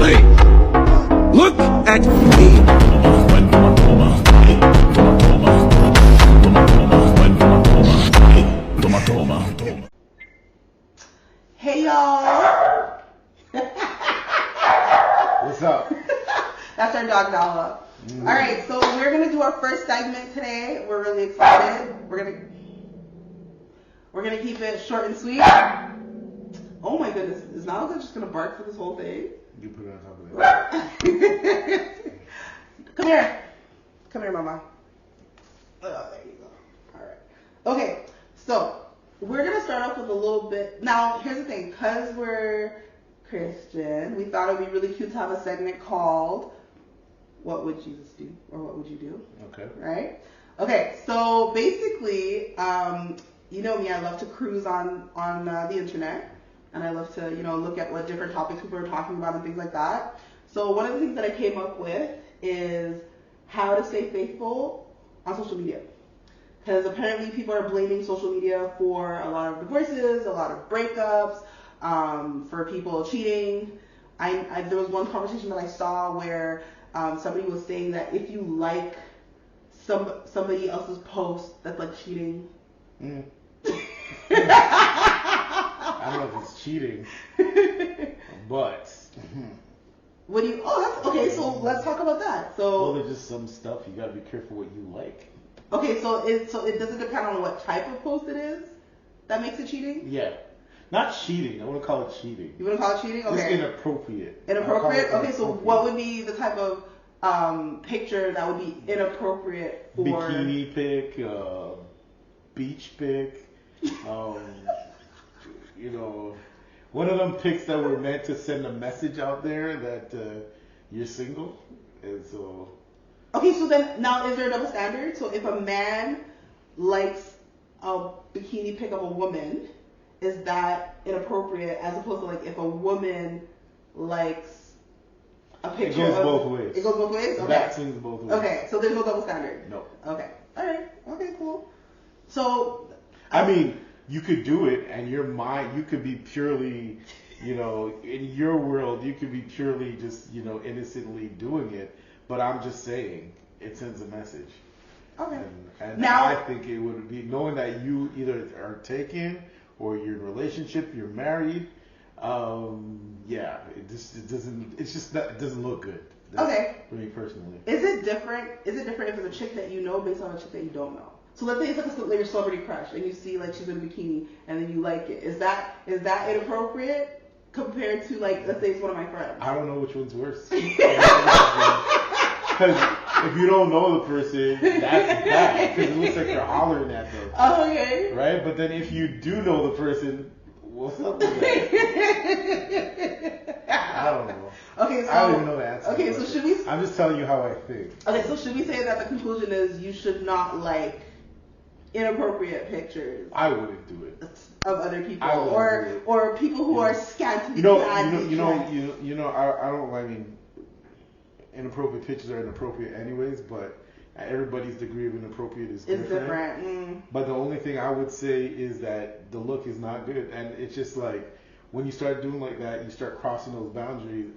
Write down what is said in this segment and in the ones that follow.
play. Look at me. Hey y'all. What's up? That's our dog Nala. All right, so we're gonna do our first segment today. We're really excited. We're gonna keep it short and sweet. Oh my goodness, is Nala just gonna bark for this whole thing? You put it on top of that. Come here, Mama. Oh, there you go. All right. Okay, so we're gonna start off with a little bit. Now, here's the thing, because we're Christian, we thought it'd be really cute to have a segment called "What Would Jesus Do?" or "What Would You Do?" Okay. Right? Okay. So basically, you know me, I love to cruise on the internet, and I love to look at what different topics people are talking about and things like that. So one of the things that I came up with is how to stay faithful on social media. Because apparently people are blaming social media for a lot of divorces, a lot of breakups, for people cheating. There was one conversation that I saw where somebody was saying that if you like somebody else's post, that's like cheating. I don't know if it's cheating, but What do you? Oh, that's okay. So let's talk about that. well, there's just some stuff you gotta be careful what you like. Okay, so it doesn't depend on what type of post it is that makes it cheating? Yeah, not cheating. I wouldn't call it cheating. You want to call it cheating? Okay. It's inappropriate. Inappropriate? Okay, so what would be the type of picture that would be inappropriate for... Bikini pic, beach pic, one of them pics that were meant to send a message out there that you're single, and so... Okay, so then, now is there a double standard? So if a man likes a bikini pic of a woman, is that inappropriate as opposed to like if a woman likes a picture It goes both ways. It goes both ways? Okay. That swings both ways. Okay, so there's no double standard? No. Okay. Alright. Okay, cool. So... I mean, you could do it and your mind, you could be purely, in your world, you could be purely just, innocently doing it. But I'm just saying, it sends a message. Okay. And now, I think it would be, knowing that you either are taken or you're in a relationship, you're married, it doesn't look good. Okay. For me personally. Is it different if it's a chick that you know based on a chick that you don't know? So let's say it's like your celebrity crush and you see like she's in a bikini and then you like it. Is that inappropriate compared to like, let's say it's one of my friends? I don't know which one's worse. Because if you don't know the person, that's bad. Because it looks like you're hollering at them. Oh, okay. Right? But then if you do know the person, what's up with that? I don't know. Okay, so... I don't even know the answer. Okay, so should we... I'm just telling you how I think. Okay, so should we say that the conclusion is you should not like inappropriate pictures? I wouldn't do it. Of other people, or people who are scantily I mean, inappropriate pictures are inappropriate anyways, but everybody's degree of inappropriate is different. But the only thing I would say is that the look is not good, and it's just like when you start doing like that, you start crossing those boundaries.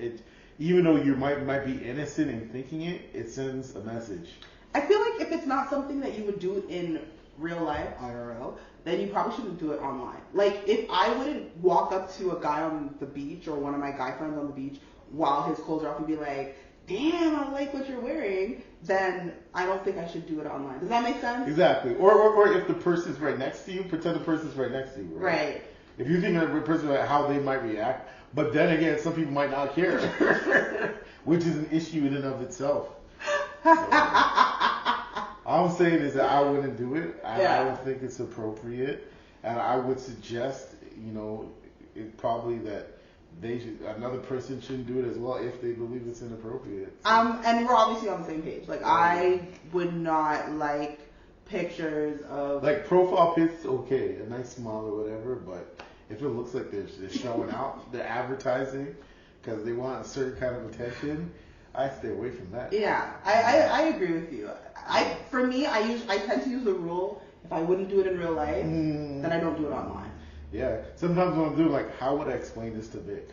Even though you might be innocent in thinking it sends a message. I feel like if it's not something that you would do in real life, IRL, then you probably shouldn't do it online. Like, if I wouldn't walk up to a guy on the beach or one of my guy friends on the beach while his clothes are off and be like, damn, I like what you're wearing, then I don't think I should do it online. Does that make sense? Exactly. Or if the person's right next to you, pretend the person's right next to you. Right. If you think of the person, how they might react, but then again, some people might not care, which is an issue in and of itself. So, all I'm saying is that I wouldn't do it. I don't think it's appropriate, and I would suggest, probably that another person shouldn't do it as well if they believe it's inappropriate. And we're obviously on the same page. Like, I would not like pictures of like profile pics. Okay, a nice smile or whatever, but if it looks like they're showing out, they're advertising because they want a certain kind of attention, I stay away from that. Yeah, I agree with you. For me, I tend to use the rule, if I wouldn't do it in real life, then I don't do it online. Yeah. Sometimes when I'm doing, like, how would I explain this to Vic?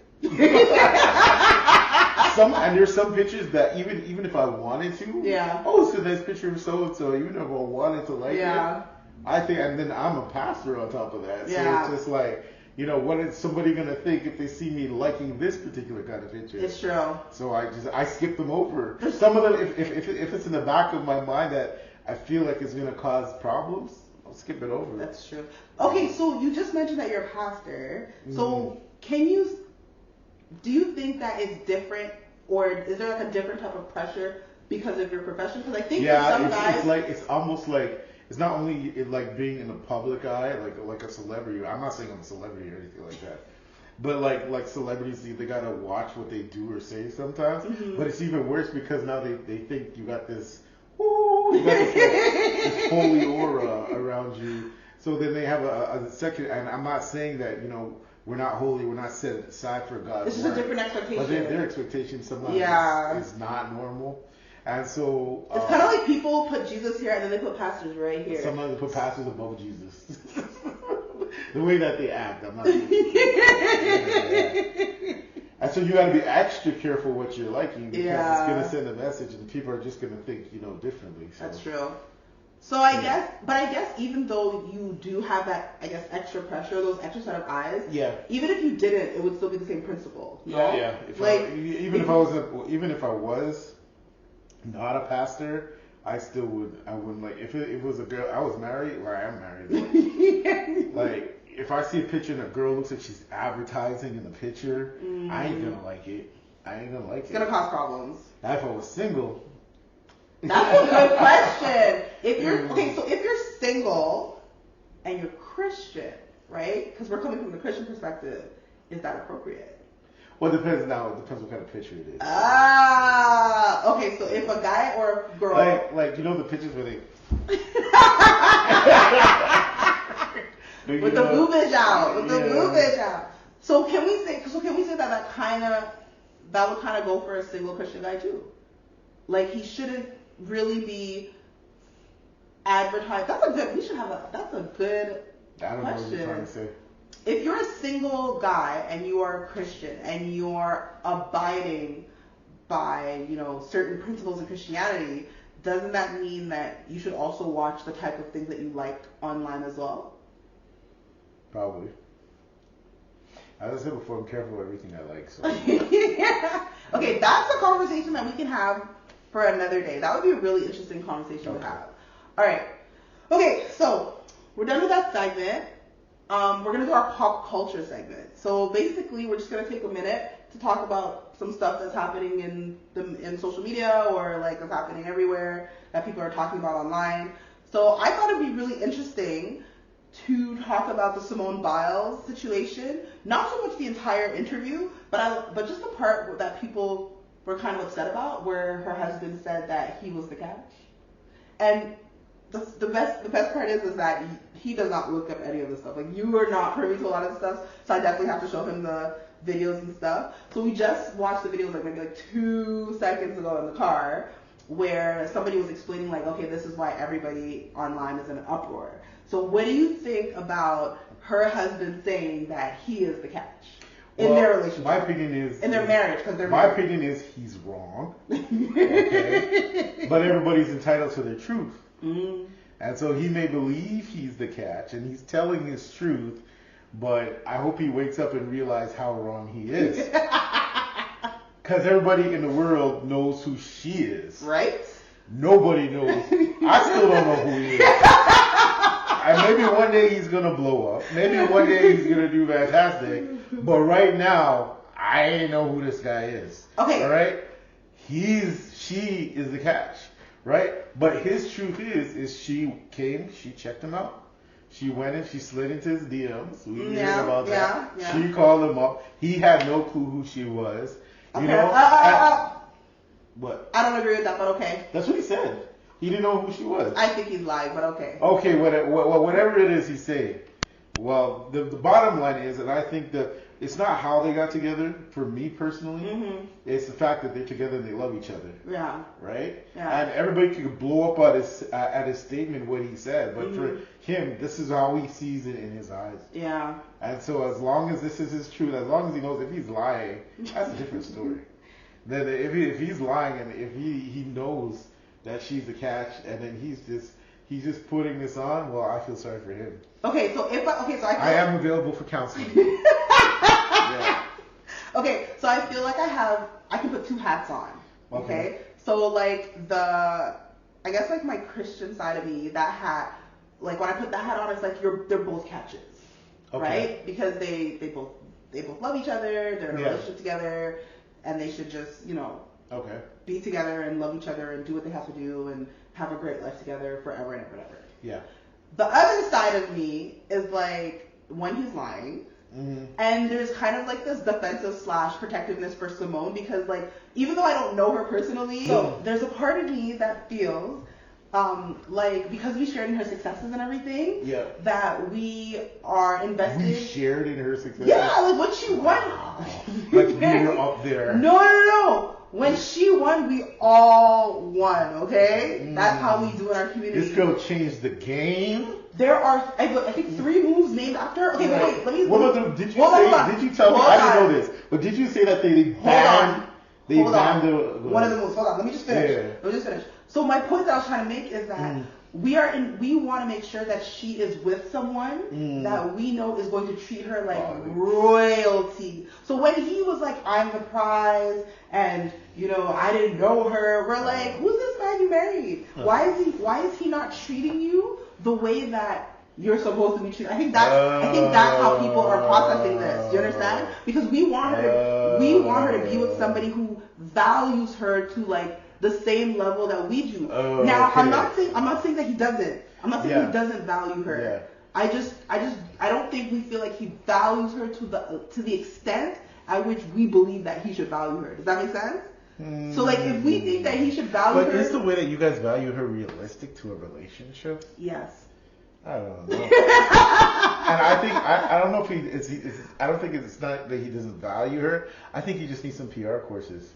and there's some pictures that even if I wanted to, it's a nice picture of so and so. Even if I wanted to like it, I think, and then I'm a pastor on top of that, so it's just like, what is somebody gonna think if they see me liking this particular kind of picture? It's true. So I skip them over. Some of them, if it's in the back of my mind that I feel like it's gonna cause problems, I'll skip it over. That's true. Okay, so you just mentioned that you're a pastor. So do you think that it's different, or is there like a different type of pressure because of your profession? Because I think for some guys, it's almost like it's not only like being in the public eye, like a celebrity. I'm not saying I'm a celebrity or anything like that, but like celebrities, they gotta watch what they do or say sometimes. But it's even worse because now they think you got this holy aura around you. So then they have a second, and I'm not saying that we're not holy, we're not set aside for God. It's just a different expectation. But their expectation sometimes is not normal. And so it's kind of like people put Jesus here and then they put pastors right here. Sometimes they put pastors above Jesus. The way that they act, I'm not. And so you got to be extra careful what you're liking because it's going to send a message, and people are just going to think differently. So. That's true. So I guess even though you do have that, extra pressure, those extra set of eyes. Yeah. Even if you didn't, it would still be the same principle. Yeah. Even if I was not a pastor, I wouldn't like if it was a girl. I was married, or I am married. Like if I see a picture and a girl looks like she's advertising in the picture, I ain't gonna like it. It's gonna cause problems. Now if I was single. That's a good question. If you're single and you're Christian, right? Because we're coming from the Christian perspective, is that appropriate? Well, it depends what kind of picture it is. Okay. So if a guy or a girl, like the pictures where they with the boobage out, So can we say that would kind of go for a single Christian guy too? Like he shouldn't really be advertised. That's a good question. I don't know what you're trying to say. If you're a single guy and you are a Christian and you're abiding by, certain principles in Christianity, doesn't that mean that you should also watch the type of things that you like online as well? Probably. As I said before, I'm careful with everything I like. So. Okay, that's a conversation that we can have for another day. That would be a really interesting conversation to have. All right. Okay, so we're done with that segment. We're going to do our pop culture segment. So basically, we're just going to take a minute to talk about some stuff that's happening in social media or that's happening everywhere that people are talking about online. So I thought it'd be really interesting to talk about the Simone Biles situation. Not so much the entire interview, but just the part that people were kind of upset about, where her husband said that he was the catch. And the best part is that he does not look up any of this stuff. Like, you are not privy to a lot of this stuff, so I definitely have to show him the videos and stuff. So we just watched the videos maybe 2 seconds ago in the car, where somebody was explaining okay, this is why everybody online is in an uproar. So what do you think about her husband saying that he is the catch in their relationship? My opinion is in their marriage, because they're married. My opinion is he's wrong. Okay? But everybody's entitled to their truth. Mm. And so he may believe he's the catch and he's telling his truth, but I hope he wakes up and realizes how wrong he is. Because everybody in the world knows who she is. Right? Nobody knows. I still don't know who he is. And maybe one day he's going to blow up. Maybe one day he's going to do fantastic. But right now, I ain't know who this guy is. Okay. All right? She is the catch. Right? But his truth is she came, she checked him out. She went and she slid into his DMs. We heard about that. Yeah. She called him up. He had no clue who she was. Okay. You know? What? I don't agree with that, but okay. That's what he said. He didn't know who she was. I think he's lying, but okay. Okay, whatever it is he's saying. Well, the bottom line is, and I think that it's not how they got together, for me personally. Mm-hmm. It's the fact that they're together and they love each other. Yeah. Right? Yeah. And everybody could blow up at his statement what he said, but for him, this is how he sees it in his eyes. Yeah. And so as long as this is his truth, as long as he knows if he's lying, that's a different story. That if he's lying and if he knows that she's a catch and then he's just putting this on, well, I feel sorry for him. Okay, so I am available for counseling. Yeah. Okay, so I feel like I can put two hats on. Okay. So like I guess like my Christian side of me, that hat, like when I put that hat on, it's like they're both catches, right? Because they both love each other, they're in a relationship together, and they should just be together and love each other and do what they have to do and have a great life together forever and ever. Yeah. The other side of me is like when he's lying. Mm-hmm. And there's kind of like this defensive / protectiveness for Simone because like even though I don't know her personally, so there's a part of me that feels like because we shared in her successes and everything, that we are invested. We shared in her successes. Yeah, like when she won, like we were up there. No. When she won, we all won. Okay, that's how we do in our community. This girl changed the game. There are, I think, 3 moves named after her. Okay, wait, let me. Did you tell me? I didn't know this, but did you say that they banned? One of the moves. Hold on, let me just finish. So my point that I was trying to make is that we want to make sure that she is with someone that we know is going to treat her like royalty. So when he was like, I'm the prize, and I didn't know her, we're like, who's this man you married? Why is he not treating you the way that you're supposed to be treated? I think that's how people are processing this. You understand? Because we want her to be with somebody who values her to like the same level that we do. Now, I'm not saying that he doesn't. I'm not saying he doesn't value her. Yeah. I don't think we feel like he values her to the extent at which we believe that he should value her. Does that make sense? So like if we think that he should value her, but is the way that you guys value her realistic to a relationship? Yes. I don't know. And I think I don't know if I don't think it's not that he doesn't value her. I think he just needs some PR courses.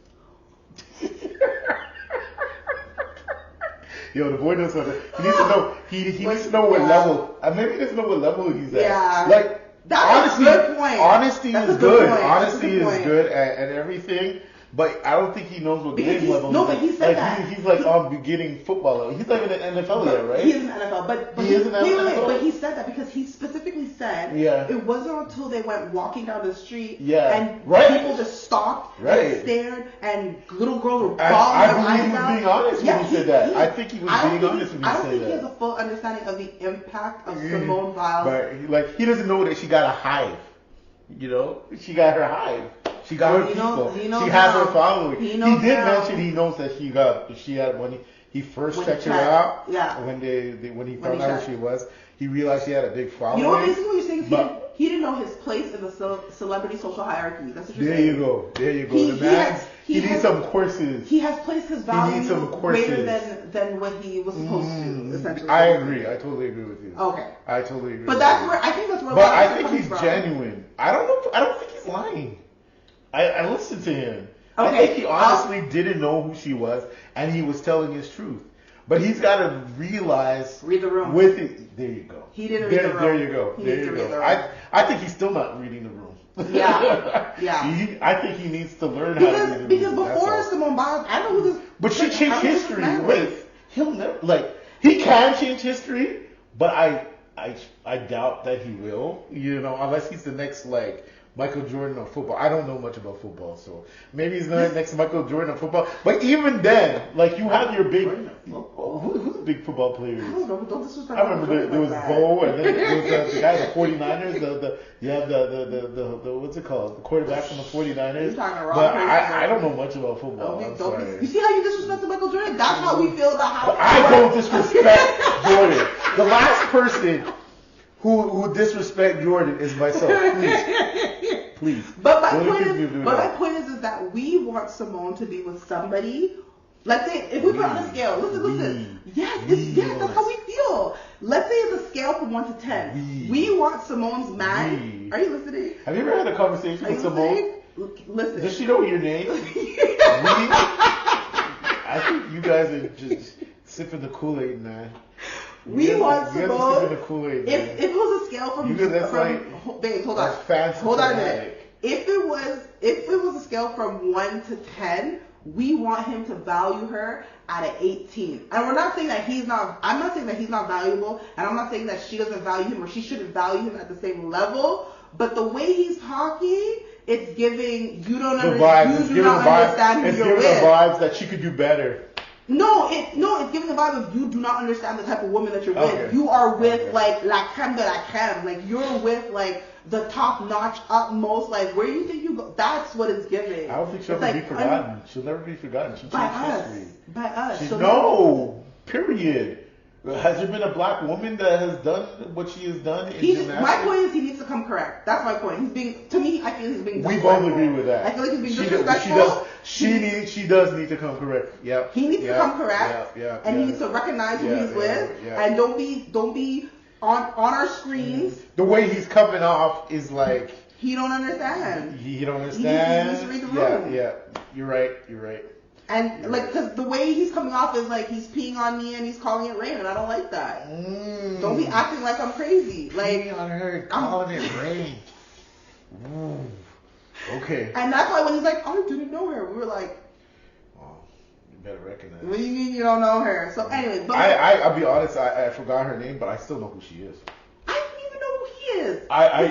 Yo, the boy knows something. He needs to know. He needs to know what level. Maybe he doesn't know what level he's at. Yeah. Like that's a good point. Honesty is good. Honesty is good and everything. But I don't think he knows what game level. No, but he said that. He's like on beginning football level. He's not even in the NFL yet, right? He is in the NFL, but he is in the NFL. But he said that because he specifically said it wasn't until they went walking down the street and people just stopped and stared and little girls were bawling their eyes out. I believe he was being honest when he said that. I think he was being honest when he said that. I don't think he has a full understanding of the impact of Simone Biles. But like he doesn't know that she got a hive. She got her hive. She got her people. She has her following. He did mention he knows that she had when he first checked her out. Yeah. When he found out who she was, he realized she had a big following. Basically what you're saying is he didn't know his place in the celebrity social hierarchy. That's what you're saying. There you go. He needs some courses. He has placed his value greater than what he was supposed to, essentially. I agree. I totally agree with you. Okay. I totally agree. But I think that's where. But I think he's genuine. I don't know. I don't think he's lying. I listened to him. Okay. I think he honestly didn't know who she was, and he was telling his truth. But he's got to realize. Read the room. With it, there you go. He didn't read the room. There you go. There you go. I think he's still not reading the room. Yeah. I think he needs to learn how to read the room. Because before Simone Biles, I know who this. But she changed history. Wait, he'll never he can change history, but I doubt that he will. Unless he's the next Michael Jordan of football. I don't know much about football, so maybe he's the next Michael Jordan of football. But even then, you have your big. Who's a big football player? I don't know. Don't disrespect. I remember there was Bo, and then there was the guy, the 49ers. The what's it called? The quarterback from the 49ers. But I don't know much about football. You see how you disrespect Michael Jordan? That's how we feel about how. I don't disrespect Jordan. The last person who disrespect Jordan is myself. Please. But my point is that we want Simone to be with somebody. Let's say if we put on a scale. Listen. Yes, that's how we feel. Let's say it's a scale from 1 to 10. We want Simone's man. Are you listening? Have you ever had a conversation with Simone? Listen. Does she know your name? I think you guys are just sipping the Kool-Aid, man. We want Simone. If it was a scale from, babes, hold on. Hold on a minute. If if it was a scale from 1 to 10, we want him to value her at an 18. And we're not saying that I'm not saying that he's not valuable, and I'm not saying that she doesn't value him or she shouldn't value him at the same level, but the way he's talking, it's giving, you don't understand who you're with. It's giving the vibes that she could do better. No, it's giving the vibe of you do not understand the type of woman that you're with. You are with like la creme de la creme. Like you're with like the top notch, utmost. Like where you think you go? That's what it's giving. I don't think she'll ever be forgotten. She'll never be forgotten. She by changed us. history. By us. No. Period. Has there been a black woman that has done what she has done in gymnastics? My point is he needs to come correct. That's my point. He's being, to me, I feel he's being disrespectful. We both agree with that. I feel like he's being disrespectful. She does need to come correct. Yeah. He needs to come correct. And he needs to recognize who he's with. And don't be on our screens. The way he's coming off is like he don't understand. He don't understand. He needs to read the room. Yeah. You're right. And like, cause the way he's coming off is like he's peeing on me and he's calling it rain, and I don't like that. Don't be acting like I'm crazy. Like peeing on her, calling it rain. Okay. And that's why when he's like, "Oh, I didn't know her," we were like, "Oh, you better recognize." What do you mean you don't know her? So anyway, but I'll be honest. I forgot her name, but I still know who she is. I don't even know who he is. I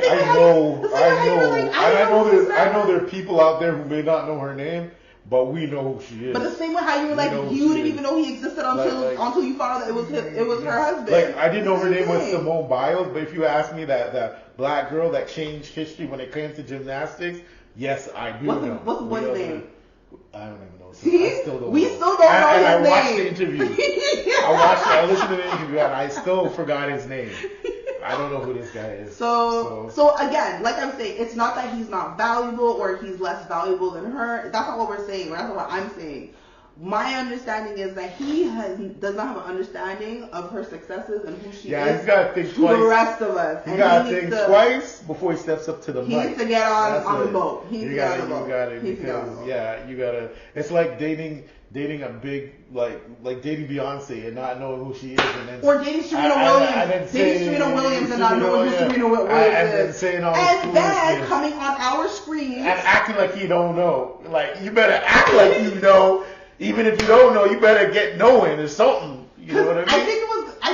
know there are people out there who may not know her name. But we know who she is. But the same way how you were like, you didn't even know he existed until you found out that it was her husband. Like, I didn't know her name was Simone Biles, but if you ask me that black girl that changed history when it came to gymnastics, yes, I do know. What's the boy's name? I don't even know. See? I still don't we know. Still don't know his name. I watched the interview. I listened to the interview, and I still forgot his name. I don't know who this guy is. So again, like I'm saying, it's not that he's not valuable or he's less valuable than her. That's not what we're saying. That's not what I'm saying. My understanding is that he does not have an understanding of her successes and who she is. Yeah, he's got to think twice. The rest of us. He got to think twice before he steps up to the mic. He needs to get on the boat. You got it. Because you got to. It's like dating a big like dating Beyonce and not knowing who she is, and then or dating Serena Williams and not knowing who Serena Williams is, and then coming on our screens and acting like you don't know. Like you better act like you know, even if you don't know, you better get knowing or something. You know what I mean? I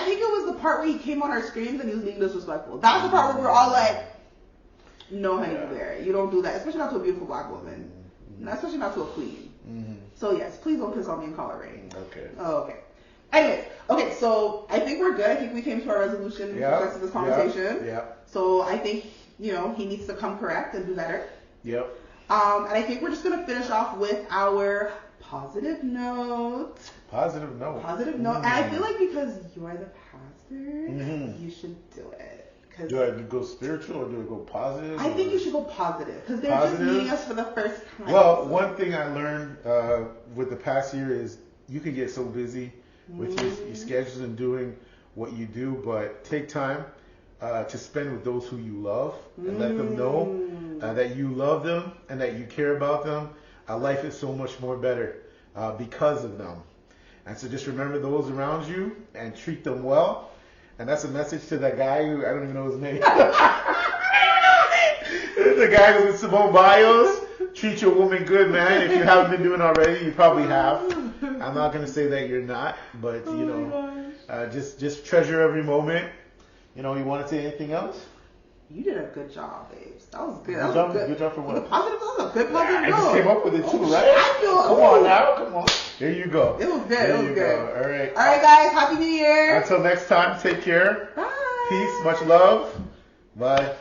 think it was the part where he came on our screens and he was being disrespectful. That was the part where we're all like, no, honey, you don't do that, especially not to a beautiful black woman, especially not to a queen. So yes, please don't piss on me and call it rain. Okay. Oh, okay. Anyways, okay, so I think we're good. I think we came to our resolution in the of this conversation. Yeah. So I think, he needs to come correct and do better. Yep. And I think we're just going to finish off with our positive note. Positive note. And I feel like because you are the pastor, you should do it. Do I go spiritual or do I go positive? I think you should go positive because they're just meeting us for the first time. Well, one thing I learned with the past year is you can get so busy with your schedules and doing what you do, but take time to spend with those who you love and let them know that you love them and that you care about them. Life is so much more better because of them. And so just remember those around you and treat them well. And that's a message to that guy who, I don't even know his name. The guy who was Simone Biles. Treat your woman good, man. If you haven't been doing it already, you probably have. I'm not going to say that you're not, but, just treasure every moment. You want to say anything else? You did a good job, babes. That was good. Good job for what? The positive, that was a good positive note. I just came up with it too, right? Come on now, come on. There you go. It was good. It was good. All right. All right, guys. Happy New Year. Until next time, take care. Bye. Peace. Much love. Bye.